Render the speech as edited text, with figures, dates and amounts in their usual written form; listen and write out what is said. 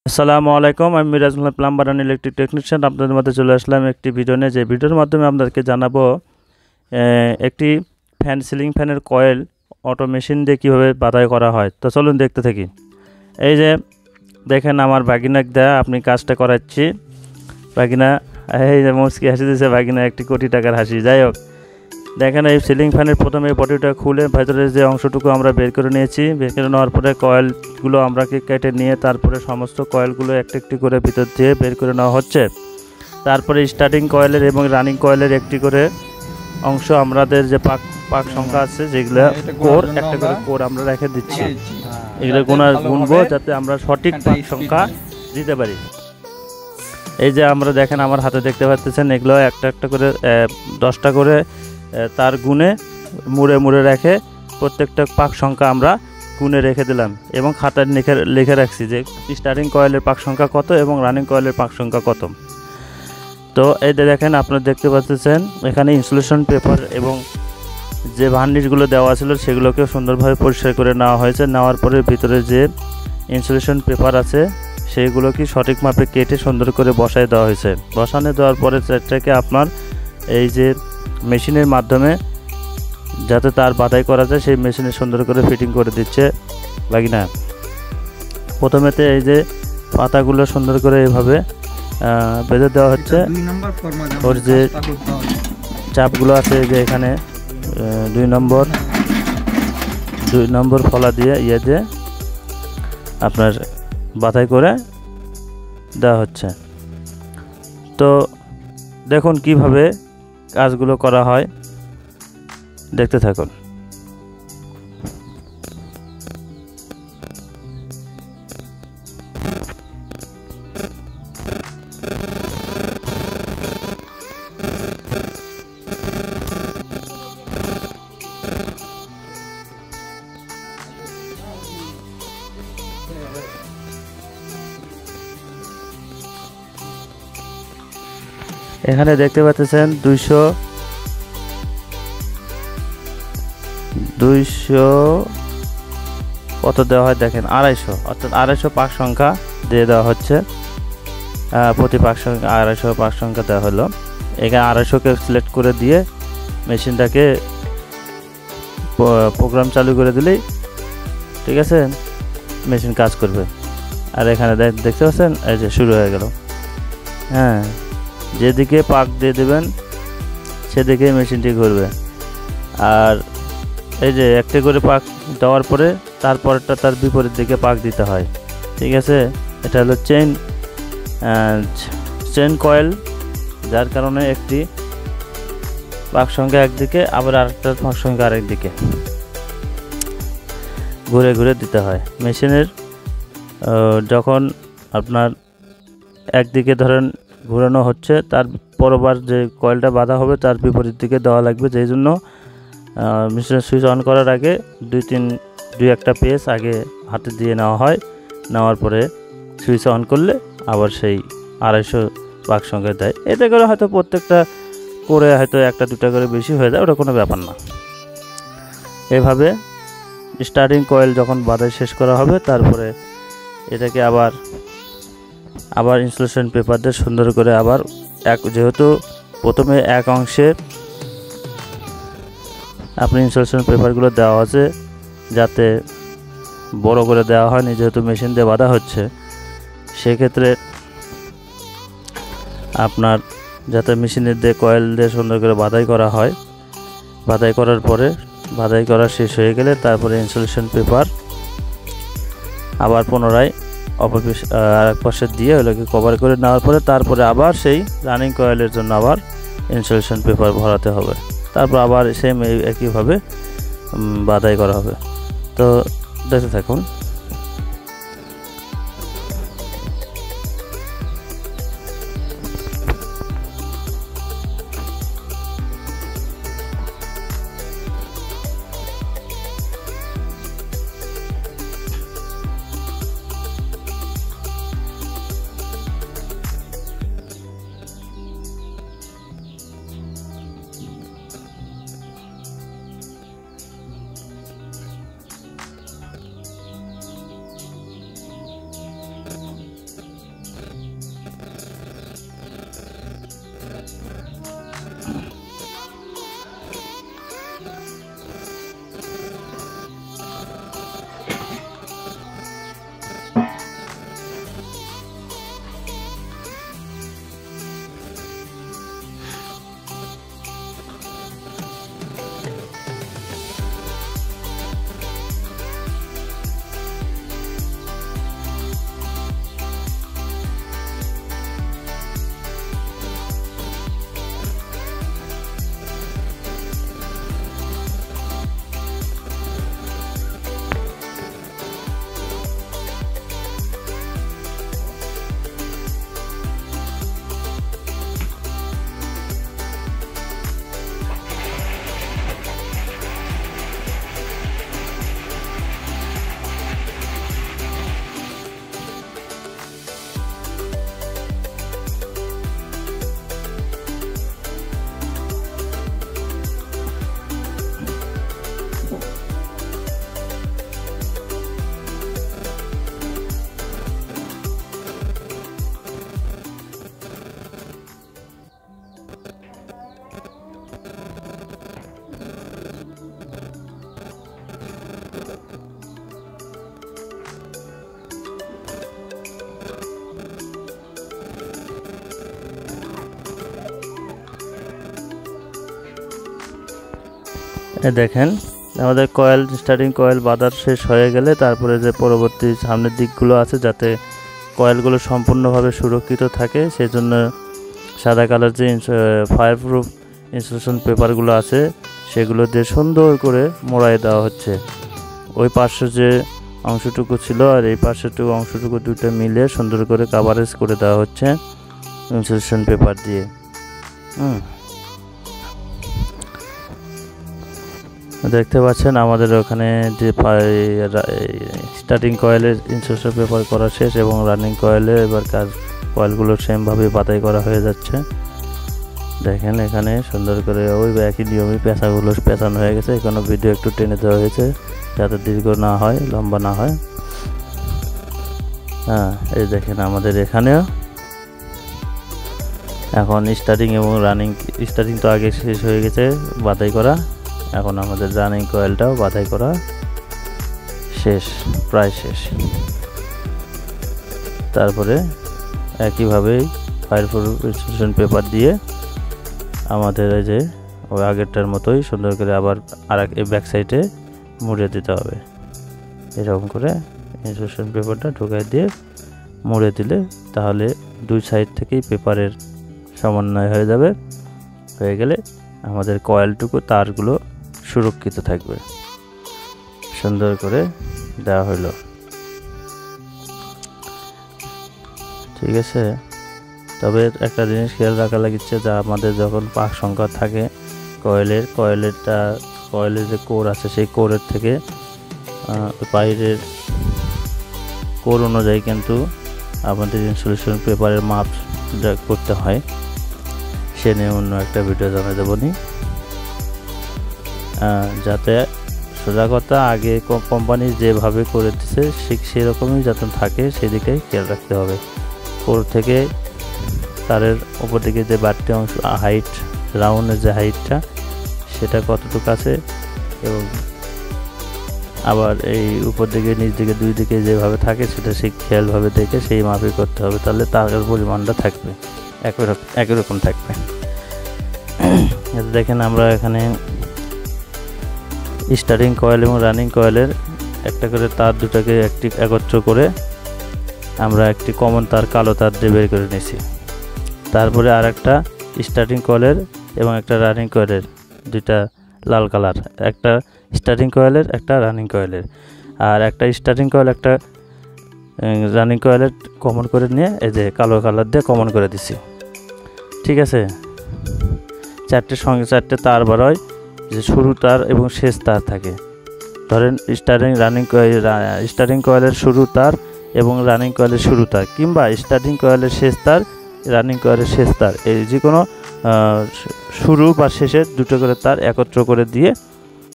আসসালামু আলাইকুম, আমি Mirajul plumber and electric technician. আপনাদের মধ্যে চলে আসলাম একটি ভিডিও নিয়ে। যে ভিডিওর মাধ্যমে আপনাদেরকে জানাবো একটি সিলিং ফ্যানের কয়েল অটো মেশিন দিয়ে কীভাবে বাধাই করা হয়। তো চলুন দেখতে থাকি। এই যে দেখেন আমার ভাগিনাক দেয়া আপনি কাজটা করাচ্ছি। ভাগিনা এই যে মুচকি হাসি দিয়েছে, ভাগিনা 1 কোটি টাকার হাসি। যাই হোক, দেখেন এই সিলিং ফ্যানের প্রথমে বডিটা খুলে ভেতরে যে অংশটুকু আমরা বের করে নিয়েছি। বের করে নেওয়ার পরে কয়েলগুলো আমরা কেটে নিয়ে তারপরে সমস্ত কয়েলগুলো একটি করে ভিতর দিয়ে বের করে নেওয়া হচ্ছে। তারপরে স্টার্টিং কয়েলের এবং রানিং কয়েলের একটি করে অংশ আমাদের যে পাক সংখ্যা আছে, যেগুলো কোর একটা করে কোর আমরা রেখে দিচ্ছি। এগুলো গুনবো যাতে আমরা সঠিক পাক সংখ্যা দিতে পারি। এই যে আমরা দেখেন আমার হাতে দেখতে পাচ্ছেন, এগুলো একটা করে 10টা করে তার গুণে মুড়ে রেখে প্রত্যেকটা পাক সংখ্যা আমরা গুণে রেখে দিলাম এবং খাতায় লিখে রাখছি যে স্টার্টিং কয়েলের পাক সংখ্যা কত এবং রানিং কয়েলের পাক সংখ্যা কত। তো এই যে দেখেন আপনারা দেখতে পাচ্ছেন এখানে ইনসুলেশন পেপার এবং যে ভার্নিশগুলো দেওয়া ছিল সেগুলোকে সুন্দরভাবে পরিষ্কার করে নেওয়া হয়েছে। নেওয়ার পরে ভিতরে যে ইনসুলেশন পেপার আছে সেইগুলোকে সঠিক মাপে কেটে সুন্দর করে বসায় দেওয়া হয়েছে। বসানো দেওয়ার পরে সেটাকে আপনার এই যে মেশিনের মাধ্যমে যাতে তার বাধাই করা যায় সেই মেশিনে সুন্দর করে ফিটিং করে দিচ্ছে ভাগিনা। প্রথমেতে এই যে পাতাগুলো সুন্দর করে এইভাবে বেঁধে দেওয়া হচ্ছে। ওর যে চাপগুলো আছে যে এখানে 2 নম্বর ফলা দিয়ে দিয়ে আপনার বাধাই করে দেওয়া হচ্ছে। তো দেখুন কিভাবে কাজগুলো করা হয়, দেখতে থাকুন। এখানে দেখতে পাচ্ছেন 200 কত দেওয়া হয় দেখেন, 250, অর্থাৎ 250 পাক সংখ্যা দিয়ে দেওয়া হচ্ছে। প্রতি পাক সংখ্যা 250 পাক সংখ্যা দেওয়া হলো। এখানে 250কে সিলেক্ট করে দিয়ে মেশিনটাকে প্রোগ্রাম চালু করে দিলেই ঠিক আছে, মেশিন কাজ করবে। আর এখানে দেখতে পাচ্ছেন এই যে শুরু হয়ে গেল। হ্যাঁ, যেদিকে পাক দিয়ে দেবেন সেদিকে মেশিনটি ঘুরবে। আর এই যে একটা করে পাক দেওয়ার পরে তারপরটা তার বিপরীত দিকে পাক দিতে হয়। ঠিক আছে, এটা হলো চেন কয়েল, যার কারণে একটি পাক সংখ্যা একদিকে আবার আরেকটা পাক সংখ্যা আরেক দিকে ঘুরে ঘুরে দিতে হয়। মেশিনের যখন আপনার একদিকে ধরেন ঘোরানো হচ্ছে, তার পরবার যে কয়েলটা বাঁধা হবে তার বিপরীত দিকে দেওয়া লাগবে। যেই জন্য মেশিনের সুইচ অন করার আগে 2-1টা পেজ আগে হাতে দিয়ে নেওয়া হয়। নেওয়ার পরে সুইচ অন করলে আবার সেই 250 পাক সংখ্যা দেয়। এতে করে হয়তো প্রত্যেকটা করে হয়তো 1-2টা করে বেশি হয়ে যায়, ওটা কোনো ব্যাপার না। এভাবে স্টার্টিং কয়েল যখন বাঁধাই শেষ করা হবে তারপরে এটাকে আবার ইনসুলেশন পেপার দিয়ে সুন্দর করে আবার যেহেতু প্রথমে এক অংশে আপনি ইনসুলেশন পেপারগুলো দেওয়া আছে যাতে বড় করে দেওয়া হয়নি, যেহেতু মেশিন দিয়ে বাঁধা হচ্ছে, সেক্ষেত্রে আপনার যাতে মেশিনের দিয়ে কয়েল দিয়ে সুন্দর করে বাধাই করা হয়। বাধাই করার পরে বাধাই করা শেষ হয়ে গেলে তারপরে ইনসুলেশন পেপার আবার পুনরায় আরেক পাশে দিয়ে ওগুলোকে কভার করে নেওয়ার পরে তারপরে আবার সেই রানিং কয়েলের জন্য আবার ইনসুলেশন পেপার ভরাতে হবে। তারপর আবার সেম একইভাবে বাধাই করা হবে। তো দেখতে থাকুন। দেখেন আমাদের কয়েল স্টার্টিং কয়েল বাঁধা শেষ হয়ে গেলে তারপরে যে পরবর্তী সামনের দিকগুলো আছে যাতে কয়েলগুলো সম্পূর্ণভাবে সুরক্ষিত থাকে সেজন্য সাদা কালার যে ফায়ার প্রুফ ইনসুলেশন পেপারগুলো আছে সেগুলো দিয়ে সুন্দর করে মোড়াই দেওয়া হচ্ছে। ওই পাশে যে অংশটুকু ছিল আর এই পাশেটুকু অংশটুকু দুটো মিলে সুন্দর করে কাভারেজ করে দেওয়া হচ্ছে ইনসুলেশন পেপার দিয়ে। দেখতে পাচ্ছেন আমাদের ওখানে যে স্টার্টিং কয়েলের ইনসুলেশন পেপার করা শেষ এবং রানিং কয়েলে এবার কয়েলগুলো সেমভাবে বাতাই করা হয়ে যাচ্ছে। দেখেন এখানে সুন্দর করে ওই একই নিয়মে পেঁচাগুলো পেঁচানো হয়ে গেছে। এখানে ভিডিও একটু টেনে দেওয়া হয়েছে যাতে দীর্ঘ না হয়, লম্বা না হয়। এই দেখেন আমাদের এখানেও এখন স্টার্টিং এবং রানিং, স্টার্টিং তো আগে শেষ হয়ে গেছে বাতাই করা, এখন আমাদের রানিং কয়েলটাও বাতাই করা শেষ, প্রায় শেষ। তারপরে একইভাবে ফায়ার প্রুফ ইনসুলেশন পেপার দিয়ে আমাদের এই যে ওই আগেরটার মতোই সুন্দর করে আবার এই ব্যাক সাইডে মুড়ে দিতে হবে। এরকম করে ইনসুলেশন পেপারটা ঢুকাই দিয়ে মুড়ে দিলে তাহলে দুই সাইড থেকেই পেপারের সমন্বয় হয়ে যাবে। হয়ে গেলে আমাদের কয়েলটুকু তারগুলো সুরক্ষিত থাকবে। সুন্দর করে দেওয়া হলো, ঠিক আছে। তবে একটা জিনিস খেয়াল রাখা লাগছে যে আমাদের যখন পাক সংখ্যা থাকে কয়েলের যে কোর আছে সেই কোরের থেকে বাইরের কোর অনুযায়ী কিন্তু আমাদের ইনসুলেশন পেপারের মাপ করতে হয়। সে নিয়ে অন্য একটা ভিডিও জানিয়ে দেবনি, যাতে সোজা কথা আগে কোম্পানি যেভাবে করে দিচ্ছে সেরকমই যাতে থাকে সেদিকে খেয়াল রাখতে হবে। কোর থেকে তারের উপর দিকে যে বাড়তি অংশ হাইট, রাউন্ডের যে হাইটটা সেটা কতটুকু আছে এবং আবার এই উপর দিকে নিচ দিকে দুই দিকে যেভাবে থাকে সেটা সেই খেয়ালভাবে দেখে সেই মাপে করতে হবে, তাহলে তারের পরিমাণটা থাকবে একই রকম থাকবে। দেখেন আমরা এখানে স্টার্টিং কয়েল এবং রানিং কয়েলের একটা করে তার দুটাকে একত্র করে আমরা একটি কমন তার কালো তার দিয়ে বের করে নিয়েছি। তারপরে আর একটা স্টার্টিং কয়েলের এবং একটা রানিং কয়েলের দুইটা লাল কালার, একটা স্টার্টিং কয়েলের একটা রানিং কয়েলের, আর একটা স্টার্টিং কয়েল একটা রানিং কয়েলের কমন করে নিয়ে এই যে কালো কালার দিয়ে কমন করে দিছি, ঠিক আছে। চারটের সঙ্গে চারটে তার বেরোয়, যে শুরু তার এবং শেষ তার থাকে। ধরেন স্টার্টিং কয়েলের শুরু তার এবং রানিং কয়েলের শুরু তার, কিংবা স্টার্টিং কয়েলের শেষ তার, রানিং কয়েলের শেষ তার, এই যে কোনো শুরু বা শেষের দুটো করে তার একত্র করে দিয়ে